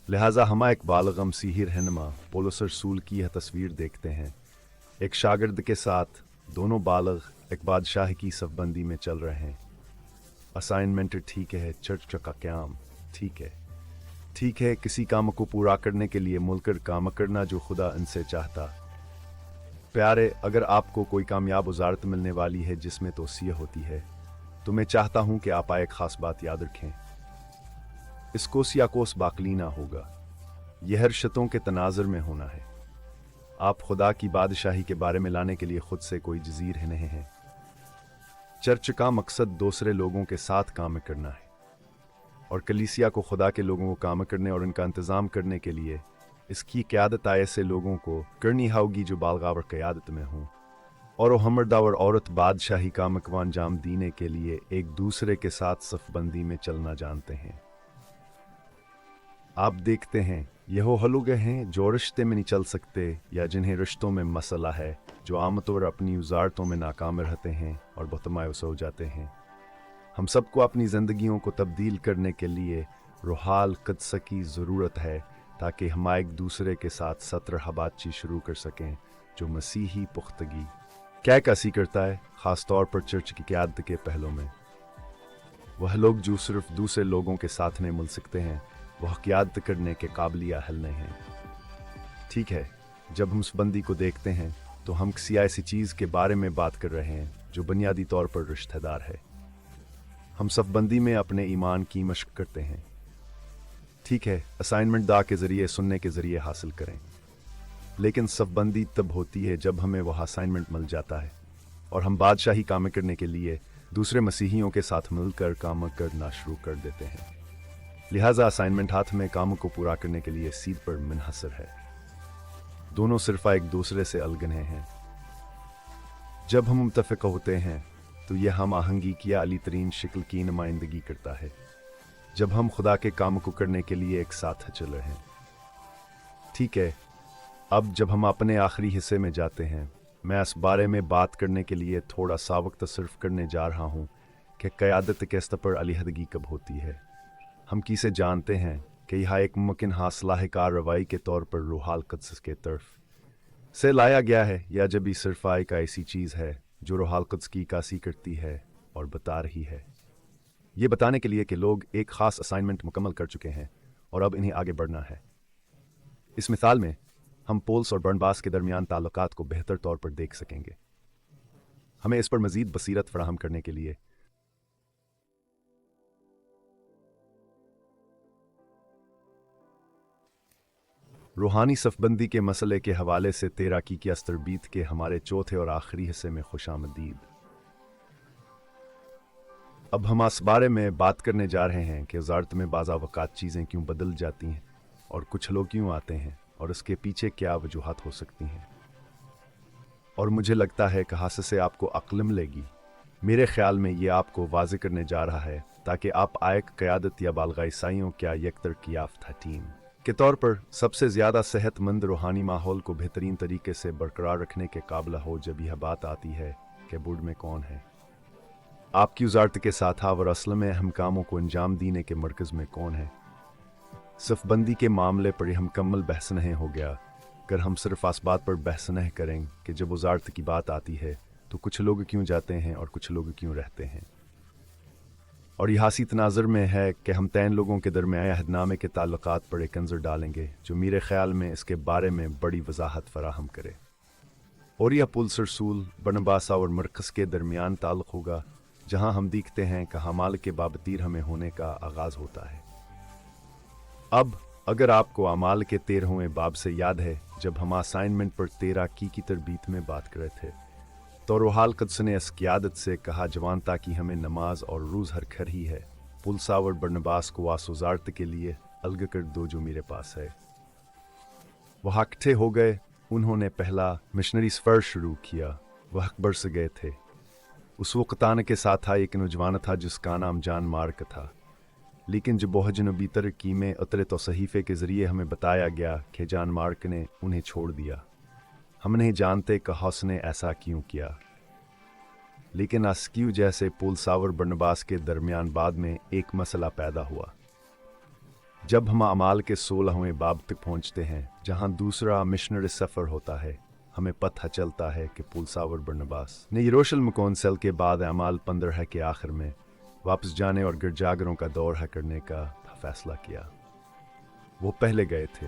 लिहाजा हम एक बालग मसीही रहनुमा पौलुस रसूल की यह तस्वीर देखते हैं, एक शागिर्द के साथ दोनों बालग एक बादशाह की सफबंदी में चल रहे हैं। असाइनमेंट ठीक है, चर्च का काम ठीक है, किसी काम को पूरा करने के लिए मुलकर काम करना जो खुदा इनसे चाहता। प्यारे, अगर आपको कोई कामयाब वजारत मिलने वाली है जिसमें तौसीह होती है, तो मैं चाहता हूं कि आप एक खास बात याद रखें। इसको सियाकोस बाकलीना होगा, यह हर्षतों के तनाजर में होना है। आप खुदा की बादशाही के बारे में लाने के लिए खुद से कोई जजीर नहीं है। चर्च का मकसद दूसरे लोगों के साथ काम करना है, और कलीसिया को खुदा के लोगों को काम करने और इनका इंतज़ाम करने के लिए इसकी क़यादत ऐसे लोगों को करनी होगी जो बालगावर क़यादत में हों और हमरदावर औरत बादशाही का मकवा अंजाम देने के लिए एक दूसरे के साथ सफ़बंदी में चलना जानते हैं। आप देखते हैं यह वो लोग हैं जो रिश्ते में नहीं चल सकते या जिन्हें रिश्तों में मसला है, जो आमतौर अपनी वजारतों में नाकाम रहते हैं और बहुत मायूस हो जाते हैं। हम सबको अपनी ज़िंदगियों को तब्दील करने के लिए रूहाल क़ुद्स की ज़रूरत है ताकि हम एक दूसरे के साथ सत्र बातचीत शुरू कर सकें जो मसीही पुख्तगी क्या कसी करता है, ख़ास तौर पर चर्च की क़यादत के पहलों में। वह लोग जो सिर्फ दूसरे लोगों के साथ नहीं मिल सकते हैं, वह क़यादत करने के काबिल या अहल नहीं हैं। ठीक है, जब हम सफ़बंदी को देखते हैं तो हम किसी ऐसी चीज़ के बारे में बात कर रहे हैं जो बुनियादी तौर पर रिश्तेदार है। हम सफ़बंदी में अपने ईमान की मशक करते हैं। ठीक है, असाइनमेंट दा के ज़रिए सुनने के ज़रिए हासिल करें, लेकिन सफ़बंदी तब होती है जब हमें वह असाइनमेंट मिल जाता है और हम बादशाही काम करने के लिए दूसरे मसीहियों के साथ मिलकर काम करना शुरू कर देते हैं। लिहाजा असाइनमेंट हाथ में काम को पूरा करने के लिए सीध पर मुनहसर है। दोनों सिर्फ एक दूसरे से अलगने हैं। जब हम मुत्तफ़िक़ होते हैं तो यह हम आहंगी की आली तरीन शक्ल की नुमाइंदगी करता है, जब हम खुदा के काम को करने के लिए एक साथ चल रहे हैं। ठीक है, अब जब हम अपने आखिरी हिस्से में जाते हैं, मैं इस बारे में बात करने के लिए थोड़ा सा वक्त सिर्फ करने जा रहा हूँ कि क़यादत के स्तर पर अलहदगी कब होती है। हम किसे जानते हैं कि यह एक मुमकिन हासिला कार्रवाई के तौर पर रूहाल क़ुद्स के तरफ से लाया गया है, या जब ये सिर्फ एक ऐसी चीज़ है जो रूहाल क़ुद्स की कासी करती है और बता रही है। ये बताने के लिए कि लोग एक ख़ास असाइनमेंट मुकम्मल कर चुके हैं और अब इन्हें आगे बढ़ना है। इस मिसाल में हम पौलुस और बरनबास के दरमियान ताल्लुकात को बेहतर तौर पर देख सकेंगे। हमें इस पर मज़ीद बसीरत फराहम करने के लिए रूहानी सफ़बंदी के मसले के हवाले से तैराकी की तरबीत के हमारे चौथे और आखिरी हिस्से में खुशामदीद। अब हम इस बारे में बात करने जा रहे हैं कि वज़ारत में बाज़ अवक़ात चीज़ें क्यों बदल जाती हैं और कुछ लोग क्यों आते हैं और इसके पीछे क्या वजूहात हो सकती हैं। और मुझे लगता है कि हादसे से आपको अक्ल मिलेगी। मेरे ख्याल में ये आपको वाज़े करने जा रहा है ताकि आप आयक क़यादत या बालगाईसाइयों क्या यकतर याफ्ता टीम के तौर पर सबसे ज़्यादा सेहतमंद रूहानी माहौल को बेहतरीन तरीके से बरकरार रखने के काबिल हो जब यह बात आती है कि बोर्ड में कौन है, आपकी वज़ारत के साथ और असल में अहम कामों को अंजाम देने के मरकज़ में कौन है। सफ़बंदी के मामले पर यह मुकम्मल बहस नहीं हो गया अगर हम सिर्फ इस बात पर बहस नहीं करें कि जब वज़ारत की बात आती है तो कुछ लोग क्यों जाते हैं और कुछ लोग क्यों रहते हैं। और यह हासी तनाज़र में है कि हम 3 लोगों के दरमियान अहदनामे के ताल्लुकात पर एक नज़र डालेंगे जो मेरे ख़्याल में इसके बारे में बड़ी वजाहत फराहम करे। और यह पौलुस रसूल बरनबास और मरकस के दरमियान ताल्लुक़ होगा, जहाँ हम देखते हैं कि हमाल के बाबतीर हमें होने का आगाज़ होता है। अब अगर आपको अमाल के 13वें बाब से याद है, जब हम असाइनमेंट पर 13 की तरबीत में बात कर रहे थे, तो रूहाल क़ुद्स ने इस क़यादत से कहा जवान ताकि हमें नमाज और रोज़ हर खर ही है, पौलुस और बरनबास को आस वज़ारत के लिए अलग कर दो जो मेरे पास है। वह इकट्ठे हो गए। उन्होंने पहला मिशनरी सफ़र शुरू किया। वह अकबर से गए थे। उस वक्त आने के साथ एक नौजवान था जिसका नाम जान मार्क था, लेकिन जब वह जनूबी तरक्की में उतरे तो सहीफ़े के ज़रिए हमें बताया गया कि जान मार्क ने उन्हें छोड़ दिया। हम नहीं जानते कि उसने ऐसा क्यों किया, लेकिन अस्क्यू जैसे पौलुस और बरनबास के दरमियान बाद में एक मसला पैदा हुआ। जब हम अमाल के 16वें बाब तक पहुँचते हैं, जहाँ दूसरा मिशनरी सफ़र होता है, हमें पता चलता है कि पौलुस और बरनबास ने यरूशलेम कौंसिल के बाद अमाल 15 के आखिर में वापस जाने और गिरजाघरों का दौरा करने का फैसला किया। वो पहले गए थे।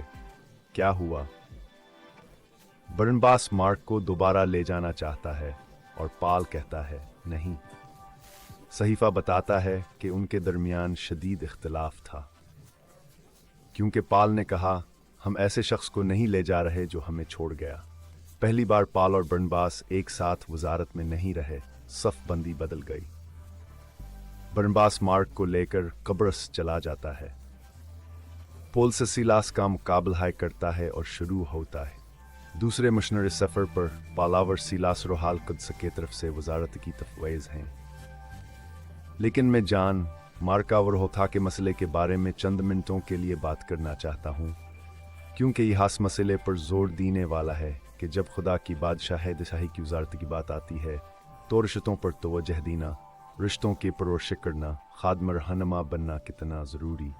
क्या हुआ? बरनबास मार्क को दोबारा ले जाना चाहता है और पाल कहता है नहीं। सहीफ़ा बताता है कि उनके दरमियान शदीद इख्तिलाफ था, क्योंकि पाल ने कहा हम ऐसे शख्स को नहीं ले जा रहे जो हमें छोड़ गया। पहली बार पाल और बरनबास एक साथ वज़ारत में नहीं रहे, सफ़बंदी बदल गई। बरनबास मार्क को लेकर कब्रस चला जाता है। पोल से सिलास का मुकाबला करता है और शुरू होता है। दूसरे मशनरी सफ़र पर पालावर सिलास रोहाल कुद्स की तरफ से वजारत की तफवीज़ हैं। लेकिन मैं जान मार्कावर होता के मसले के बारे में चंद मिनटों के लिए बात करना चाहता हूँ, क्योंकि यह इस मसले पर जोर देने वाला है कि जब खुदा की बादशाही की वजारत की बात आती है तो रिश्तों पर तवज्जो देना, रिश्तों की परवरिश करना, खादम रहनुमा बनना कितना ज़रूरी।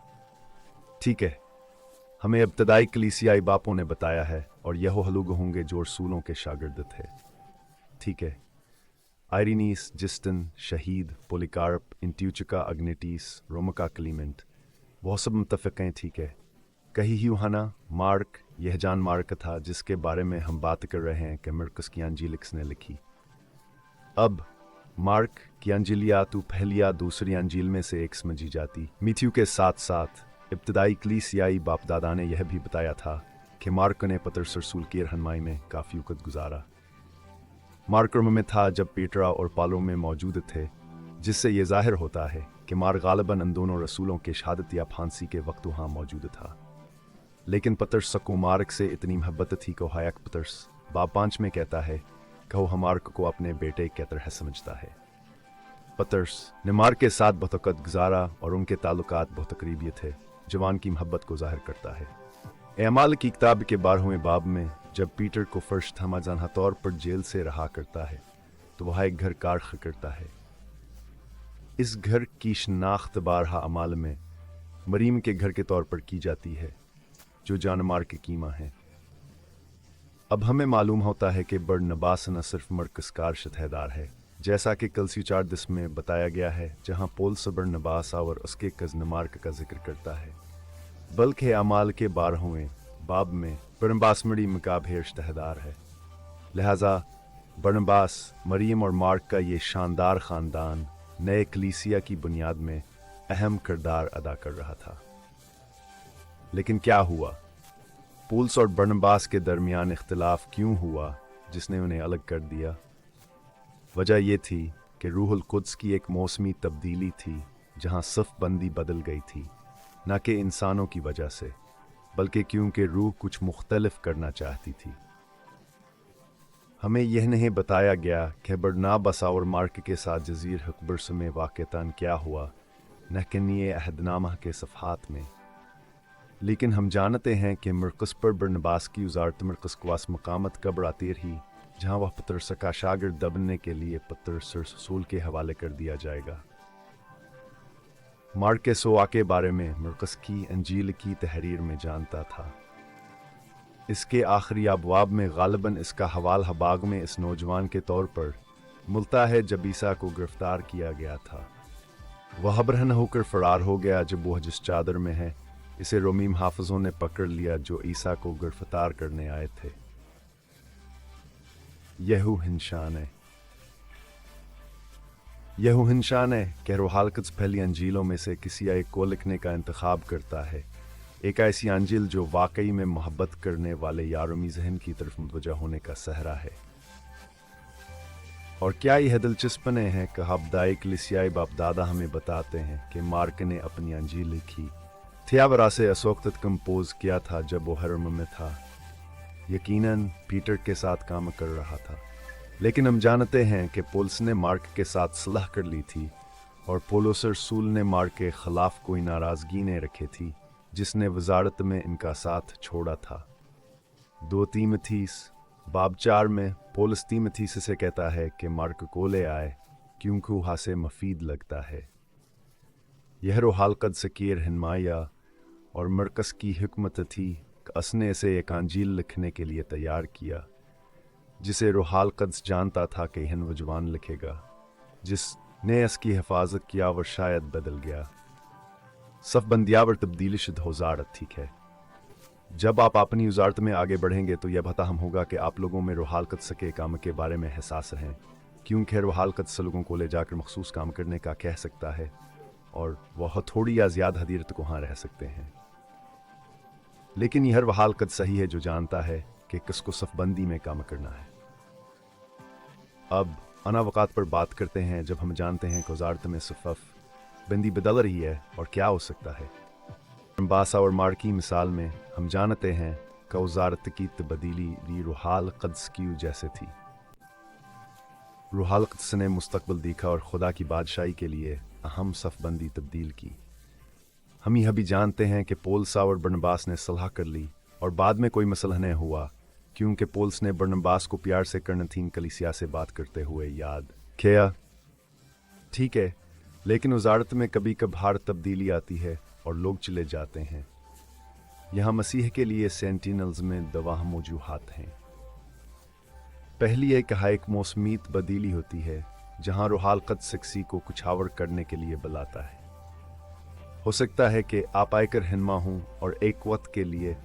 ठीक है, हमें इब्तदाई कलीसियाई बापों ने बताया है और यह लोग होंगे जो रसूलों के शागिर्द थे। ठीक है, आयरीनीस, जिस्टन, शहीद, पोलिकार्प, इंट्यूचिका, अग्नेटीस, रोमका, क्लीमेंट, वह सब मुतफ़िक़ हैं। ठीक है, कही यूहन्ना, मार्क, यह जान मार्क था जिसके बारे में हम बात कर रहे हैं कि मरकुस की अंजीलिक्स ने लिखी। अब मार्क की अंजीलिया तो पहलिया दूसरी अंजील में से एक समझी जाती। मिथ्यू के साथ साथ इब्तदाई कलीसियाई बाप दादा ने यह भी बताया था कि मार्क ने पतरस रसूल की रहनुमाई में काफ़ी वक़्त गुजारा। मार्क में था जब पीटरा और पालो में मौजूद थे, जिससे यह ज़ाहिर होता है कि मार्क गालिबन इन दोनों रसूलों के शहादत या फांसी के वक्त वहाँ मौजूद था। लेकिन पतरस को मार्क से इतनी मोहब्बत थी कि हायक पतरस बाब 5 में कहता है कि वो मार्क को अपने बेटे की तरह समझता है। पतरस ने मार्क के साथ बहुत वक़्त गुजारा और उनके ताल्लुकात बहुत करीबी थे, जवान की मोहब्बत को ज़ाहिर करता है। अमाल की किताब के 12वें बाब में जब पीटर को फर्स्ट हमाजान तौर पर जेल से रहा करता है तो वह एक घर कारख करता है। इस घर की शनाख्त बारहा अमाल में मरीम के घर के तौर पर की जाती है, जो जानमार के कीमा है। अब हमें मालूम होता है कि बरनबास न सिर्फ मरकस कार शतहदार है, जैसा कि कलसी 4:10 में बताया गया है, जहां पोल बरनबास और उसके कज़न मार्क का जिक्र करता है, बल्कि अमाल के 12वें बाब में बरनबास मरी मुकाबले शतहदार है। लिहाजा बरनबास, मरीम और मार्क का ये शानदार ख़ानदान नए कलीसिया की बुनियाद में अहम किरदार अदा कर रहा था। लेकिन क्या हुआ? पौलुस और बरनबास के दरमियान इख्तिलाफ क्यों हुआ जिसने उन्हें अलग कर दिया? वजह यह थी कि रूहुल कुद्स की एक मौसमी तब्दीली थी, जहां सफ़ बंदी बदल गई थी, न कि इंसानों की वजह से, बल्कि क्योंकि रूह कुछ मुख्तलिफ करना चाहती थी। हमें यह नहीं बताया गया कि बरनबास और मार्क के साथ जजीर हकबर्स में वाक़तन क्या हुआ, न कि ये अहदनामा के सफ़हात में। लेकिन हम जानते हैं कि मरकुस पर बरनबास की वज़ारत मरकुस को वास मकामत कब्र आती रही, जहाँ वह पतरस का शागिर्द दबने के लिए पतरस रसूल के हवाले कर दिया जाएगा। मार्क के सोआ के बारे में मरकुस की अंजील की तहरीर में जानता था। इसके आखिरी अबवाब में गालिबन इसका हवाल हबाग में इस नौजवान के तौर पर मिलता है जब ईसा को गिरफ्तार किया गया था। वह बरहन होकर फरार हो गया जब वह जिस चादर में है इसे रोमी हाफिजों ने पकड़ लिया जो ईसा को गिरफ्तार करने आए थे। यहू हिंशान है कि रूहुल कुद्स पहली अंजीलों में से किसी एक को लिखने का इंतखाब करता है, एक ऐसी अंजील जो वाकई में मोहब्बत करने वाले यारोमी जहन की तरफ मुतवज्जा होने का सहरा है। और क्या यह दिलचस्प है कि इब्तदाई कलीसियाई बाप दादा हमें बताते हैं कि मार्क ने अपनी अंजील लिखी थियावरा से इस वक्त कंपोज किया था जब वो हरम में था, यकीनन पीटर के साथ काम कर रहा था। लेकिन हम जानते हैं कि पौलुस ने मार्क के साथ सलाह कर ली थी और पौलुस रसूल ने मार्क के खिलाफ कोई नाराज़गी नहीं रखी थी, जिसने वजारत में इनका साथ छोड़ा था। 2 तीमुथियुस बाब 4 में पौलुस तीमुथियुस से कहता है कि मार्क को ले आए क्योंकि वहाँ से मफीद लगता है। यह रूहुल कुद्स की रहनुमाई और मरकस की हिकमत थी कि उसने इसे एक अंजील लिखने के लिए तैयार किया, जिसे रूहुल कुद्स जानता था कि यह नौजवान लिखेगा, जिसने इसकी हिफाजत किया और शायद बदल गया। सफ़बंदियावर तब्दीली शुद्ध हो ज़ारत। ठीक है, जब आप अपनी वज़ारत में आगे बढ़ेंगे तो यह बता हम होगा कि आप लोगों में रूहुल कुद्स के काम के बारे में एहसास रहें, क्योंकि रूहुल कुद्स लोगों को ले जाकर मखसूस काम करने का कह सकता है और वह थोड़ी या ज़्यादा हदीरत को वहाँ रह सकते हैं। लेकिन यह रूहुल कुद्स सही है जो जानता है कि किसको सफ़बंदी में काम करना है। अब अना वक़ात पर बात करते हैं जब हम जानते हैं कि वज़ारत में सफ़ बंदी बदल रही है और क्या हो सकता है। बासा और मार की मिसाल में हम जानते हैं कि वजारत की तब्दीली रूहाल क़ुद्स की जैसे थी। रूहाल क़ुद्स ने मुस्तकबिल देखा और खुदा की बादशाही के लिए अहम सफ़बंदी तब्दील की। हम यह भी जानते हैं कि पौलुस और बरनबास ने सलाह कर ली और बाद में कोई मसला नहीं हुआ, क्योंकि पौलुस ने बरनबास को प्यार से करनथीन कलीसिया से बात करते हुए याद किया। ठीक है, लेकिन वजारत में कभी कभार तब्दीली आती है और लोग चले जाते हैं। यहाँ मसीह के लिए सेंटिनल्स में दवाह मौजूद हैं। पहली एक मौसमी तब्दीली होती है जहाँ रूहाल क़ुद्स किसी को कुछावर करने के लिए बुलाता है। हो सकता है कि आप आयकर रहनुमा हों और एक वक्त के लिए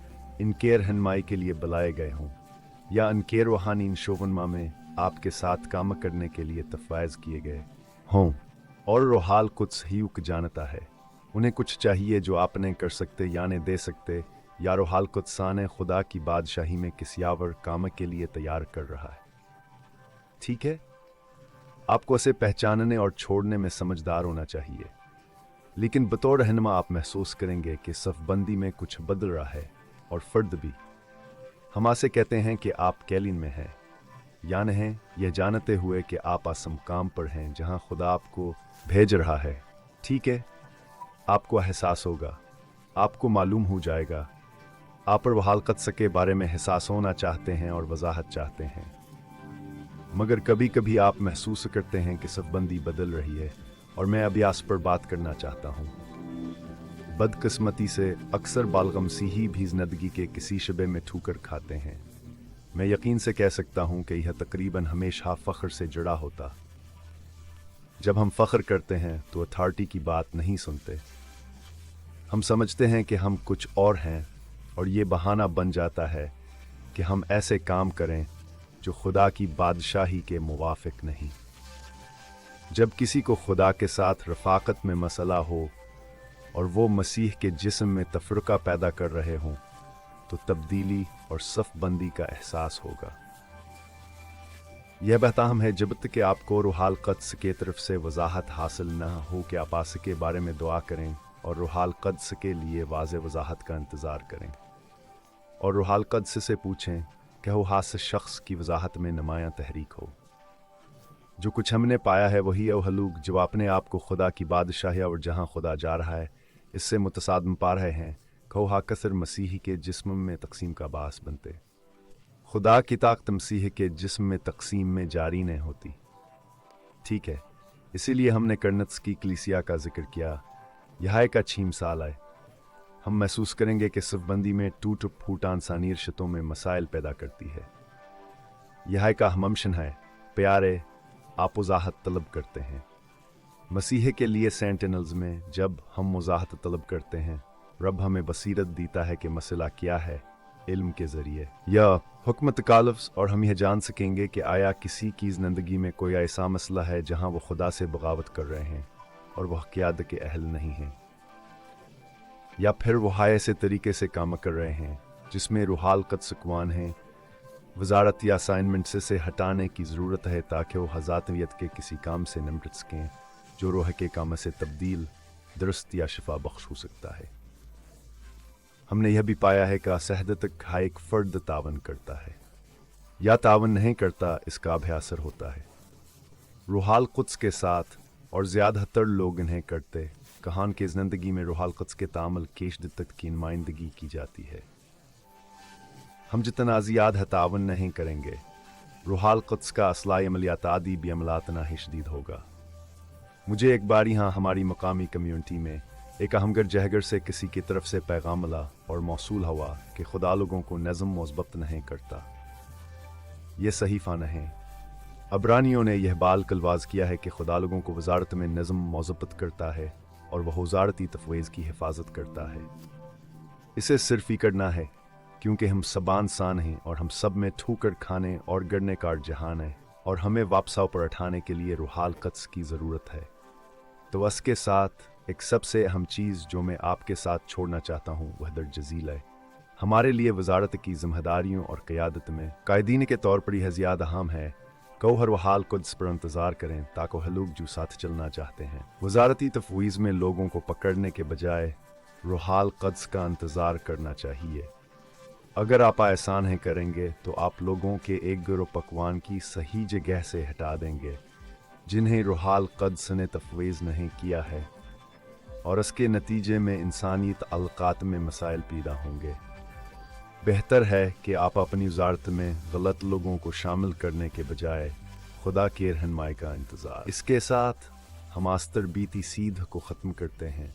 इनके रहनुमाई के लिए बुलाए गए हों, या इनके रूहानी शोवनमा में आपके साथ काम करने के लिए तफ़वाइज़ किए गए हों। और रूहाल क़ुद्स ही उक जानता है उन्हें कुछ चाहिए जो आप नहीं कर सकते या नहीं दे सकते, या रूहाल क़ुद्स ने खुदा की बादशाही में किसी और काम के लिए तैयार कर रहा है। ठीक है, आपको इसे पहचानने और छोड़ने में समझदार होना चाहिए, लेकिन बतौर रहनुमा आप महसूस करेंगे कि सफ़बंदी में कुछ बदल रहा है। और फ़र्द भी हम आपसे कहते हैं कि आप कैलिन में हैं या नहीं, यह जानते हुए कि आप आसम काम पर हैं जहां खुदा आपको भेज रहा है। ठीक है, आपको एहसास होगा, आपको मालूम हो जाएगा, आप पर रूहाल क़ुद्स के बारे में एहसास होना चाहते हैं और वजाहत चाहते हैं। मगर कभी कभी आप महसूस करते हैं कि सफ़बंदी बदल रही है, और मैं अभ्यास पर बात करना चाहता हूँ। बदकिस्मती से अक्सर बालग़ मसीही भी ज़िंदगी के किसी शबे में ठोकर खाते हैं। मैं यकीन से कह सकता हूँ कि यह तकरीबन हमेशा फ़ख्र से जुड़ा होता। जब हम फ़ख्र करते हैं तो अथॉरिटी की बात नहीं सुनते। हम समझते हैं कि हम कुछ और हैं, और ये बहाना बन जाता है कि हम ऐसे काम करें जो खुदा की बादशाही के मुवाफिक नहीं। जब किसी को खुदा के साथ रफ़ाकत में मसला हो और वो मसीह के जिस्म में तफ़रुक़ा पैदा कर रहे हों, तो तब्दीली और सफ़बंदी का एहसास होगा। यह बहताम है जब तक कि आपको रूहाल क़ुद्स के तरफ से वजाहत हासिल न हो कि आप आस के बारे में दुआ करें और रूहाल क़ुद्स के लिए वाज़े वजाहत का इंतज़ार करें, और रूहाल क़ुद्स से पूछें कि वो हास शख्स की वजाहत में नुमायां तहरीक हो। जो कुछ हमने पाया है वही अवहलूक जो अपने आप को खुदा की बादशाही और जहाँ खुदा जा रहा है इससे मुतसादम पा रहे हैं, खौहा कसर मसीह के जिस्म में तकसीम का बास बनते। खुदा की ताकत मसीह के जिस्म में तकसीम में जारी नहीं होती। ठीक है, इसीलिए हमने कर्नत्स की कलीसिया का जिक्र किया। यह एक अच्छी मिसाल है। हम महसूस करेंगे कि सफ़बंदी में टूट फूट इंसानी रिश्तों में मसाइल पैदा करती है। यह एक अहमशन है। प्यारे, आप वजाहत तलब करते हैं। मसीह के लिए सेंटिनल्स में जब हम वजाहत तलब करते हैं, रब हमें बसीरत देता है कि मसला क्या है, इल्म के ज़रिए या हुक्म तकालुफ़, और हम यह जान सकेंगे कि आया किसी की ज़िंदगी में कोई ऐसा मसला है जहां वो खुदा से बगावत कर रहे हैं और वह क़यादत के अहल नहीं हैं, या फिर वो ऐसे तरीके से काम कर रहे हैं जिसमें रूहाल क़ुद्स सुकवान हैं। वजारत या असाइनमेंट से हटाने की ज़रूरत है ताकि वो हज़ातवियत के किसी काम से निमट सकें जो रूह के काम से तब्दील, दुरुस्त या शिफा बख्श हो सकता है। हमने यह भी पाया है कि असहदत का एक फ़र्द तावन करता है या तावन नहीं करता, इसका भी असर होता है रूहाल क़ुद्स के साथ, और ज़्यादातर लोग इन्हें करते। कहान के ज़िंदगी में रूहाल क़ुद्स के तामल की शिद्दत की नुमाइंदगी की जाती है। हम जितना ज़ियाद है तावन नहीं करेंगे, रूहाल क़ुद्स का असलाई अमलियात आदि भी अमलात ना ही शदीद होगा। मुझे एक बार यहाँ हमारी मकामी कम्यूनिटी में एक अहमगर जहगर से किसी की तरफ से पैगाम मिला और मौसूल हुआ कि खुदा लोगों को नज़म मज़बत नहीं करता। ये सहीफ़ा नहीं। अबरानियों ने यह बाल कलवाज किया है कि खुदा लोगों को वजारत में नज़म मज़बत करता है और वह वजारती तफ़वीज़ की हिफाजत करता है। इसे सिर्फ ही करना है क्योंकि हम सबान सान हैं और हम सब में ठोकर खाने और गड़ने का जहान है, और हमें वापसा पर उठाने के लिए रूहाल क़ुद्स की ज़रूरत है। तो इसके साथ एक सबसे अहम चीज़ जो मैं आपके साथ छोड़ना चाहता हूँ वह दर जजील है। हमारे लिए वजारत की ज़िम्मेदारियों और क़यादत में कायदीन के तौर पर यह ज़्यादा अहम है कि हर रूहाल क़ुद्स पर इंतज़ार करें ताकि हलूक जो साथ चलना चाहते हैं वजारती तफ़वीज़ में लोगों को पकड़ने के बजाय रूहाल क़द्स का इंतज़ार करना चाहिए। अगर आप एहसान है करेंगे तो आप लोगों के एक गिरोह पकवान की सही जगह से हटा देंगे जिन्हें रूहाल क़द्स ने तफवीज़ नहीं किया है, और इसके नतीजे में इंसानी ताल्लुकात में मसाइल पैदा होंगे। बेहतर है कि आप अपनी वज़ारत में गलत लोगों को शामिल करने के बजाय खुदा की रहनुमाई का इंतज़ार। इसके साथ हम आज तरबीती सीध को ख़त्म करते हैं।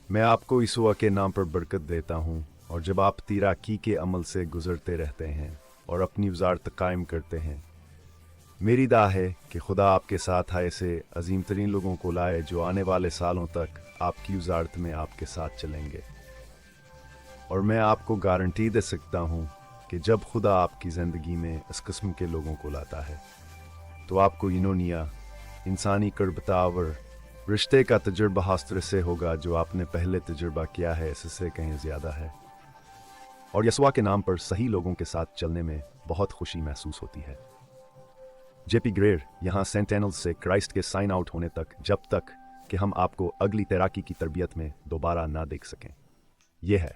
मैं आपको यीशुआ के नाम पर बरकत देता हूँ, और जब आप तैराकी के अमल से गुजरते रहते हैं और अपनी वज़ारत कायम करते हैं, मेरी दुआ है कि खुदा आपके साथ ऐसे अजीम तरीन लोगों को लाए जो आने वाले सालों तक आपकी वज़ारत में आपके साथ चलेंगे। और मैं आपको गारंटी दे सकता हूँ कि जब खुदा आपकी ज़िंदगी में इस किस्म के लोगों को लाता है तो आपको इनोनिया इंसानी कर्बतावर रिश्ते का तजुर्बा हासिल से होगा जो आपने पहले तजुर्बा किया है, इससे कहीं ज़्यादा है। और यस्वा के नाम पर सही लोगों के साथ चलने में बहुत खुशी महसूस होती है। जेपी ग्रेर यहाँ सेंटेनल से क्राइस्ट के साइन आउट होने तक, जब तक कि हम आपको अगली तैराकी की तरबियत में दोबारा ना देख सकें। यह है